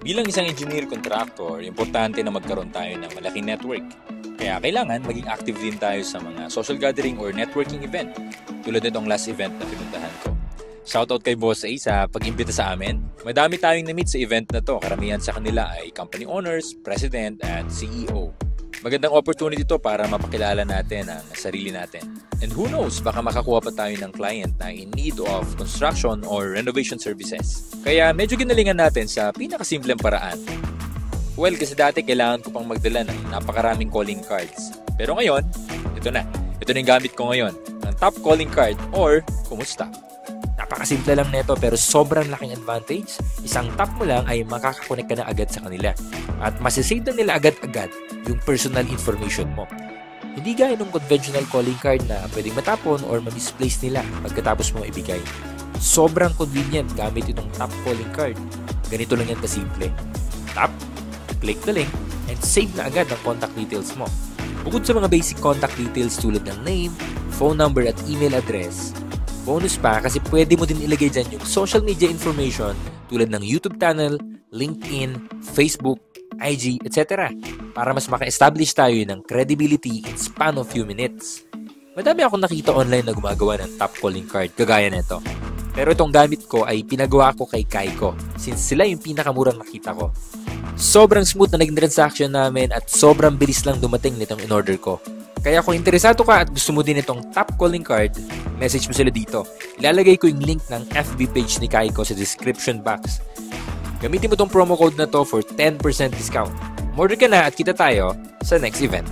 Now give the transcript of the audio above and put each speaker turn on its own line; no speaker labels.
Bilang isang engineer contractor, importante na magkaroon tayo ng malaking network. Kaya kailangan maging active din tayo sa mga social gathering or networking event. Tulad nitong last event na pinuntahan ko. Shoutout kay Boss A sa pag-imbita sa amin. Madami tayong na-meet sa event na to. Karamihan sa kanila ay company owners, president, at CEO. Magandang opportunity to para mapakilala natin ang sarili natin. And who knows, baka makakuha pa tayo ng client na in need of construction or renovation services. Kaya medyo ginalingan natin sa pinakasimpleng paraan. Well, kasi dati kailangan ko pang magdala ng napakaraming calling cards. Pero ngayon, ito na. Ito na yung gamit ko ngayon. Ang top calling card or kumusta. Napakasimple lang nito pero sobrang laking advantage. Isang tap mo lang ay makakakonek ka na agad sa kanila. At masisave na nila agad-agad yung personal information mo. Hindi gaya ng conventional calling card na pwedeng matapon or ma-misplace nila pagkatapos mo ibigay. Sobrang convenient gamit itong tap calling card. Ganito lang yan kasimple. Tap, click the link, and save na agad ang contact details mo. Bukod sa mga basic contact details tulad ng name, phone number at email address, bonus pa kasi pwede mo din ilagay dyan yung social media information tulad ng YouTube channel, LinkedIn, Facebook, IG, etc. para mas maka-establish tayo ng credibility in span of few minutes. Madami akong nakita online na gumagawa ng top calling card kagaya nito. Pero itong gamit ko ay pinagawa ko kay Kaiko since sila yung pinakamurang nakita ko. Sobrang smooth na naging transaction namin at sobrang bilis lang dumating nitong in-order ko. Kaya kung interesado ka at gusto mo din itong top calling card, message mo sila dito. Ilalagay ko yung link ng FB page ni Kaiko sa description box. Gamitin mo tong promo code na to for 10% discount. Order ka na at kita tayo sa next event.